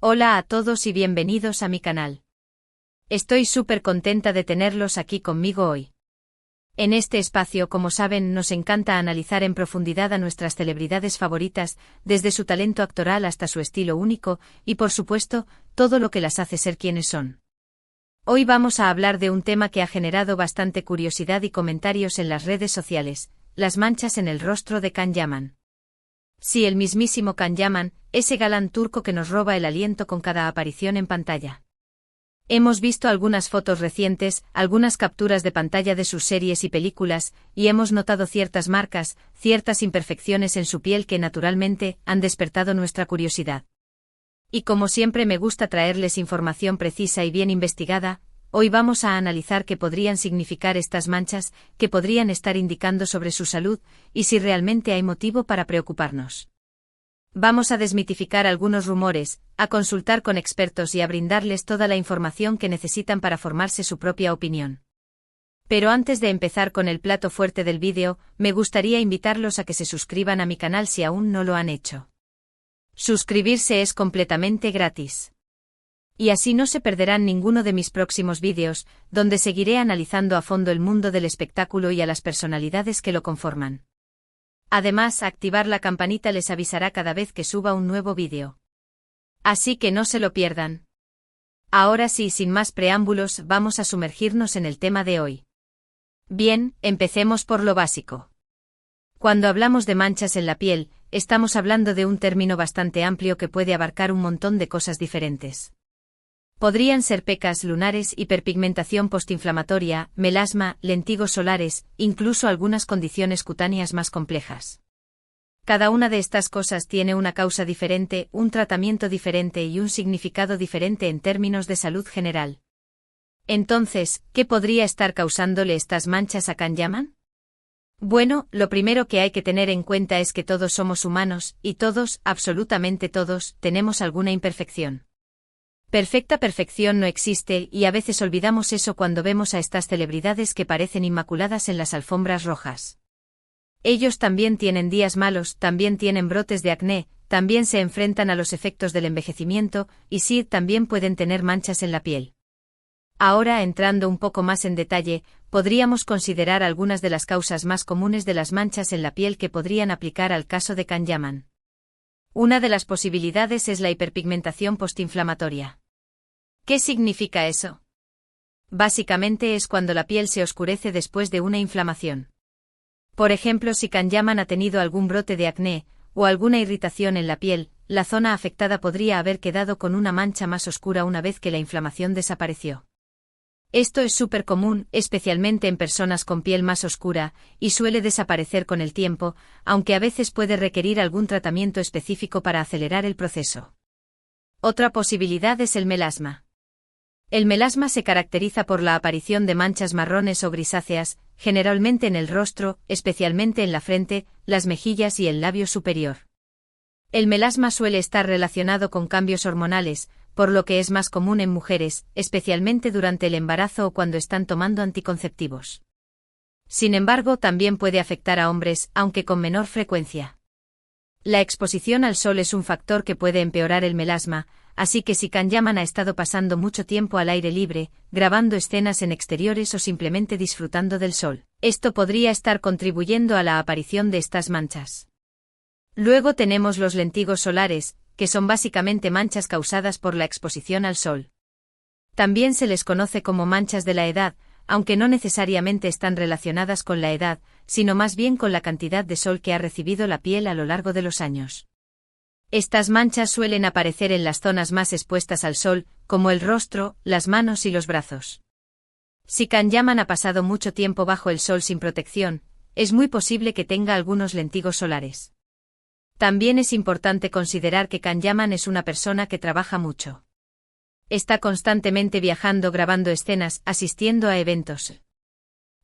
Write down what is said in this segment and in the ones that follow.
Hola a todos y bienvenidos a mi canal. Estoy súper contenta de tenerlos aquí conmigo hoy. En este espacio, como saben, nos encanta analizar en profundidad a nuestras celebridades favoritas, desde su talento actoral hasta su estilo único, y por supuesto, todo lo que las hace ser quienes son. Hoy vamos a hablar de un tema que ha generado bastante curiosidad y comentarios en las redes sociales: las manchas en el rostro de Can Yaman. Sí, el mismísimo Can Yaman, ese galán turco que nos roba el aliento con cada aparición en pantalla. Hemos visto algunas fotos recientes, algunas capturas de pantalla de sus series y películas, y hemos notado ciertas marcas, ciertas imperfecciones en su piel que naturalmente han despertado nuestra curiosidad. Y como siempre me gusta traerles información precisa y bien investigada, hoy vamos a analizar qué podrían significar estas manchas, qué podrían estar indicando sobre su salud, y si realmente hay motivo para preocuparnos. Vamos a desmitificar algunos rumores, a consultar con expertos y a brindarles toda la información que necesitan para formarse su propia opinión. Pero antes de empezar con el plato fuerte del vídeo, me gustaría invitarlos a que se suscriban a mi canal si aún no lo han hecho. Suscribirse es completamente gratis. Y así no se perderán ninguno de mis próximos vídeos, donde seguiré analizando a fondo el mundo del espectáculo y a las personalidades que lo conforman. Además, activar la campanita les avisará cada vez que suba un nuevo vídeo. Así que no se lo pierdan. Ahora sí, sin más preámbulos, vamos a sumergirnos en el tema de hoy. Bien, empecemos por lo básico. Cuando hablamos de manchas en la piel, estamos hablando de un término bastante amplio que puede abarcar un montón de cosas diferentes. Podrían ser pecas lunares, hiperpigmentación postinflamatoria, melasma, lentigos solares, incluso algunas condiciones cutáneas más complejas. Cada una de estas cosas tiene una causa diferente, un tratamiento diferente y un significado diferente en términos de salud general. Entonces, ¿qué podría estar causándole estas manchas a Can Yaman? Bueno, lo primero que hay que tener en cuenta es que todos somos humanos, y todos, absolutamente todos, tenemos alguna imperfección. Perfecta perfección no existe, y a veces olvidamos eso cuando vemos a estas celebridades que parecen inmaculadas en las alfombras rojas. Ellos también tienen días malos, también tienen brotes de acné, también se enfrentan a los efectos del envejecimiento, y sí, también pueden tener manchas en la piel. Ahora, entrando un poco más en detalle, podríamos considerar algunas de las causas más comunes de las manchas en la piel que podrían aplicar al caso de Can Yaman. Una de las posibilidades es la hiperpigmentación postinflamatoria. ¿Qué significa eso? Básicamente es cuando la piel se oscurece después de una inflamación. Por ejemplo, si Can Yaman ha tenido algún brote de acné, o alguna irritación en la piel, la zona afectada podría haber quedado con una mancha más oscura una vez que la inflamación desapareció. Esto es súper común, especialmente en personas con piel más oscura, y suele desaparecer con el tiempo, aunque a veces puede requerir algún tratamiento específico para acelerar el proceso. Otra posibilidad es el melasma. El melasma se caracteriza por la aparición de manchas marrones o grisáceas, generalmente en el rostro, especialmente en la frente, las mejillas y el labio superior. El melasma suele estar relacionado con cambios hormonales, por lo que es más común en mujeres, especialmente durante el embarazo o cuando están tomando anticonceptivos. Sin embargo, también puede afectar a hombres, aunque con menor frecuencia. La exposición al sol es un factor que puede empeorar el melasma, así que si Can Yaman ha estado pasando mucho tiempo al aire libre, grabando escenas en exteriores o simplemente disfrutando del sol, esto podría estar contribuyendo a la aparición de estas manchas. Luego tenemos los lentigos solares, que son básicamente manchas causadas por la exposición al sol. También se les conoce como manchas de la edad, aunque no necesariamente están relacionadas con la edad, sino más bien con la cantidad de sol que ha recibido la piel a lo largo de los años. Estas manchas suelen aparecer en las zonas más expuestas al sol, como el rostro, las manos y los brazos. Si Can Yaman ha pasado mucho tiempo bajo el sol sin protección, es muy posible que tenga algunos lentigos solares. También es importante considerar que Can Yaman es una persona que trabaja mucho. Está constantemente viajando, grabando escenas, asistiendo a eventos.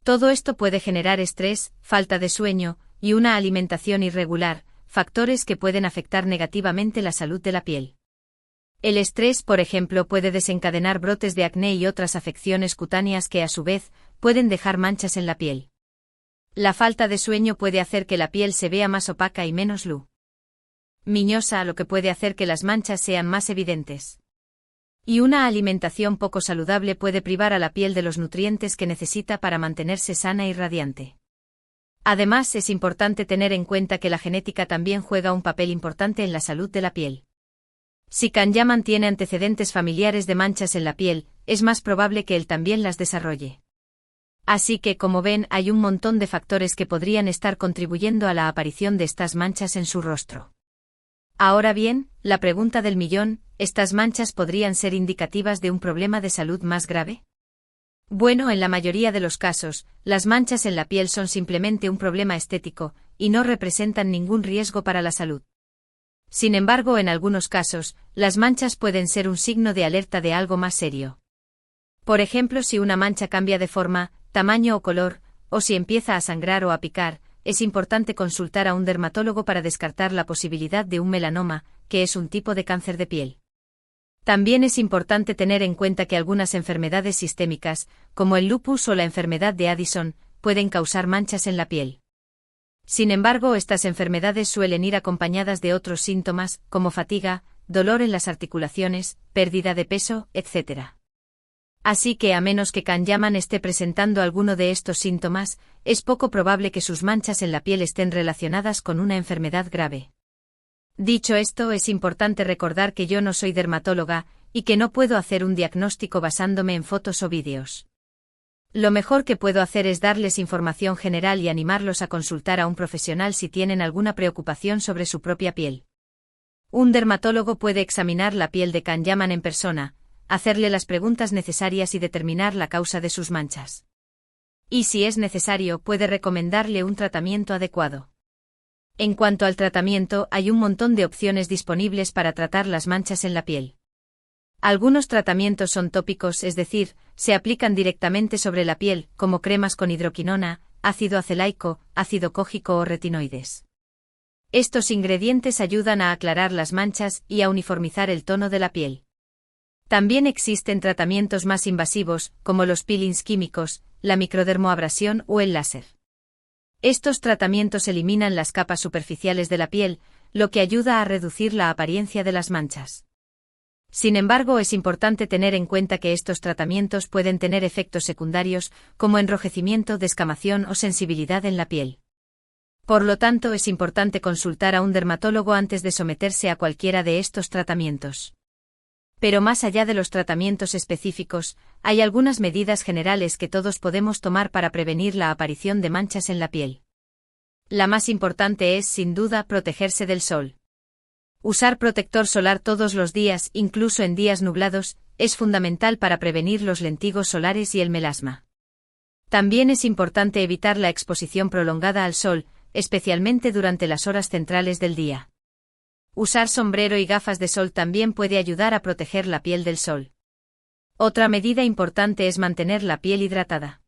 Todo esto puede generar estrés, falta de sueño, y una alimentación irregular, factores que pueden afectar negativamente la salud de la piel. El estrés, por ejemplo, puede desencadenar brotes de acné y otras afecciones cutáneas que, a su vez, pueden dejar manchas en la piel. La falta de sueño puede hacer que la piel se vea más opaca y menos luz. miñosa, lo que puede hacer que las manchas sean más evidentes. Y una alimentación poco saludable puede privar a la piel de los nutrientes que necesita para mantenerse sana y radiante. Además, es importante tener en cuenta que la genética también juega un papel importante en la salud de la piel. Si Kanyaman tiene antecedentes familiares de manchas en la piel, es más probable que él también las desarrolle. Así que, como ven, hay un montón de factores que podrían estar contribuyendo a la aparición de estas manchas en su rostro. Ahora bien, la pregunta del millón, ¿estas manchas podrían ser indicativas de un problema de salud más grave? Bueno, en la mayoría de los casos, las manchas en la piel son simplemente un problema estético, y no representan ningún riesgo para la salud. Sin embargo, en algunos casos, las manchas pueden ser un signo de alerta de algo más serio. Por ejemplo, si una mancha cambia de forma, tamaño o color, o si empieza a sangrar o a picar, es importante consultar a un dermatólogo para descartar la posibilidad de un melanoma, que es un tipo de cáncer de piel. También es importante tener en cuenta que algunas enfermedades sistémicas, como el lupus o la enfermedad de Addison, pueden causar manchas en la piel. Sin embargo, estas enfermedades suelen ir acompañadas de otros síntomas, como fatiga, dolor en las articulaciones, pérdida de peso, etc. Así que a menos que Kanyaman esté presentando alguno de estos síntomas, es poco probable que sus manchas en la piel estén relacionadas con una enfermedad grave. Dicho esto, es importante recordar que yo no soy dermatóloga, y que no puedo hacer un diagnóstico basándome en fotos o vídeos. Lo mejor que puedo hacer es darles información general y animarlos a consultar a un profesional si tienen alguna preocupación sobre su propia piel. Un dermatólogo puede examinar la piel de Kanyaman en persona, hacerle las preguntas necesarias y determinar la causa de sus manchas. Y si es necesario, puede recomendarle un tratamiento adecuado. En cuanto al tratamiento, hay un montón de opciones disponibles para tratar las manchas en la piel. Algunos tratamientos son tópicos, es decir, se aplican directamente sobre la piel, como cremas con hidroquinona, ácido acelaico, ácido cógico o retinoides. Estos ingredientes ayudan a aclarar las manchas y a uniformizar el tono de la piel. También existen tratamientos más invasivos, como los peelings químicos, la microdermoabrasión o el láser. Estos tratamientos eliminan las capas superficiales de la piel, lo que ayuda a reducir la apariencia de las manchas. Sin embargo, es importante tener en cuenta que estos tratamientos pueden tener efectos secundarios, como enrojecimiento, descamación o sensibilidad en la piel. Por lo tanto, es importante consultar a un dermatólogo antes de someterse a cualquiera de estos tratamientos. Pero más allá de los tratamientos específicos, hay algunas medidas generales que todos podemos tomar para prevenir la aparición de manchas en la piel. La más importante es, sin duda, protegerse del sol. Usar protector solar todos los días, incluso en días nublados, es fundamental para prevenir los lentigos solares y el melasma. También es importante evitar la exposición prolongada al sol, especialmente durante las horas centrales del día. Usar sombrero y gafas de sol también puede ayudar a proteger la piel del sol. Otra medida importante es mantener la piel hidratada.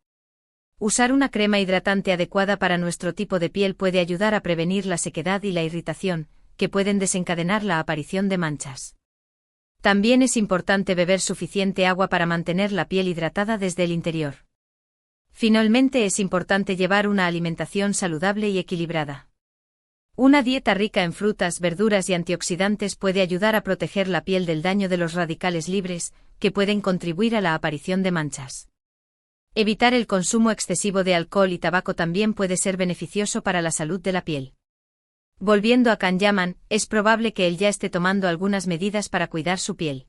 Usar una crema hidratante adecuada para nuestro tipo de piel puede ayudar a prevenir la sequedad y la irritación, que pueden desencadenar la aparición de manchas. También es importante beber suficiente agua para mantener la piel hidratada desde el interior. Finalmente, es importante llevar una alimentación saludable y equilibrada. Una dieta rica en frutas, verduras y antioxidantes puede ayudar a proteger la piel del daño de los radicales libres, que pueden contribuir a la aparición de manchas. Evitar el consumo excesivo de alcohol y tabaco también puede ser beneficioso para la salud de la piel. Volviendo a Kanyaman, es probable que él ya esté tomando algunas medidas para cuidar su piel.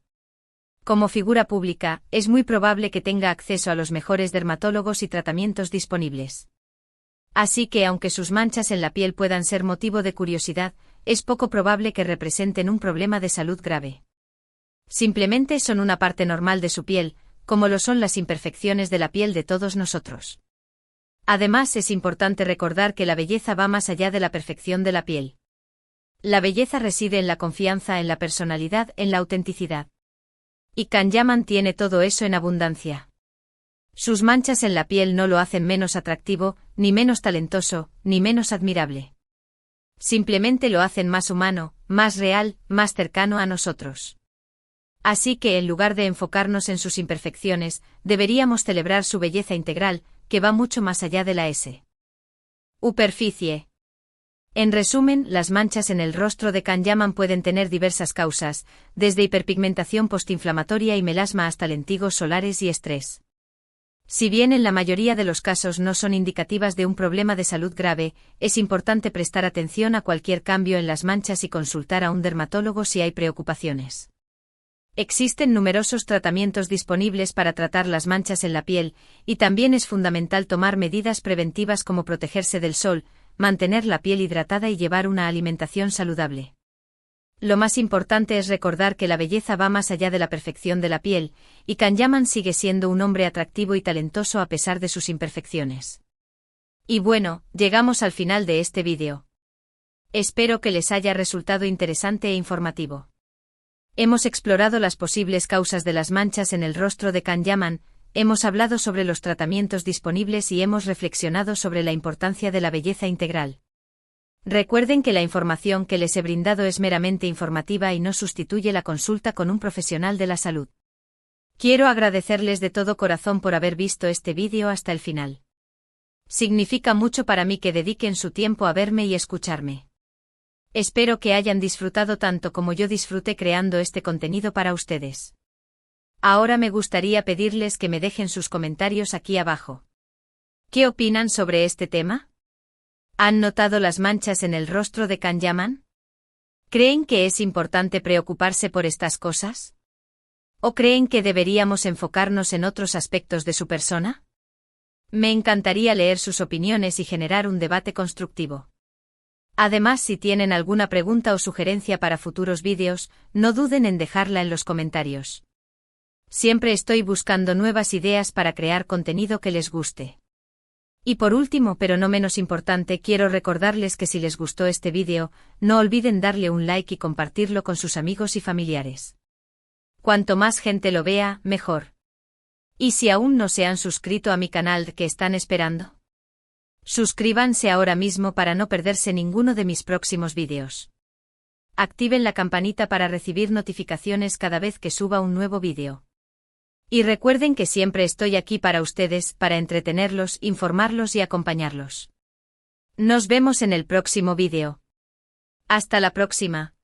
Como figura pública, es muy probable que tenga acceso a los mejores dermatólogos y tratamientos disponibles. Así que, aunque sus manchas en la piel puedan ser motivo de curiosidad, es poco probable que representen un problema de salud grave. Simplemente son una parte normal de su piel, como lo son las imperfecciones de la piel de todos nosotros. Además, es importante recordar que la belleza va más allá de la perfección de la piel. La belleza reside en la confianza, en la personalidad, en la autenticidad. Y Kanyaman tiene todo eso en abundancia. Sus manchas en la piel no lo hacen menos atractivo, ni menos talentoso, ni menos admirable. Simplemente lo hacen más humano, más real, más cercano a nosotros. Así que, en lugar de enfocarnos en sus imperfecciones, deberíamos celebrar su belleza integral, que va mucho más allá de la superficie. En resumen, las manchas en el rostro de Kanyaman pueden tener diversas causas, desde hiperpigmentación postinflamatoria y melasma hasta lentigos solares y estrés. Si bien en la mayoría de los casos no son indicativas de un problema de salud grave, es importante prestar atención a cualquier cambio en las manchas y consultar a un dermatólogo si hay preocupaciones. Existen numerosos tratamientos disponibles para tratar las manchas en la piel, y también es fundamental tomar medidas preventivas como protegerse del sol, mantener la piel hidratada y llevar una alimentación saludable. Lo más importante es recordar que la belleza va más allá de la perfección de la piel, y Kanyaman sigue siendo un hombre atractivo y talentoso a pesar de sus imperfecciones. Y bueno, llegamos al final de este vídeo. Espero que les haya resultado interesante e informativo. Hemos explorado las posibles causas de las manchas en el rostro de Kanyaman, hemos hablado sobre los tratamientos disponibles y hemos reflexionado sobre la importancia de la belleza integral. Recuerden que la información que les he brindado es meramente informativa y no sustituye la consulta con un profesional de la salud. Quiero agradecerles de todo corazón por haber visto este vídeo hasta el final. Significa mucho para mí que dediquen su tiempo a verme y escucharme. Espero que hayan disfrutado tanto como yo disfruté creando este contenido para ustedes. Ahora me gustaría pedirles que me dejen sus comentarios aquí abajo. ¿Qué opinan sobre este tema? ¿Han notado las manchas en el rostro de Kanyaman? ¿Creen que es importante preocuparse por estas cosas? ¿O creen que deberíamos enfocarnos en otros aspectos de su persona? Me encantaría leer sus opiniones y generar un debate constructivo. Además, si tienen alguna pregunta o sugerencia para futuros vídeos, no duden en dejarla en los comentarios. Siempre estoy buscando nuevas ideas para crear contenido que les guste. Y por último, pero no menos importante, quiero recordarles que si les gustó este vídeo, no olviden darle un like y compartirlo con sus amigos y familiares. Cuanto más gente lo vea, mejor. Y si aún no se han suscrito a mi canal, ¿qué están esperando? Suscríbanse ahora mismo para no perderse ninguno de mis próximos vídeos. Activen la campanita para recibir notificaciones cada vez que suba un nuevo vídeo. Y recuerden que siempre estoy aquí para ustedes, para entretenerlos, informarlos y acompañarlos. Nos vemos en el próximo vídeo. Hasta la próxima.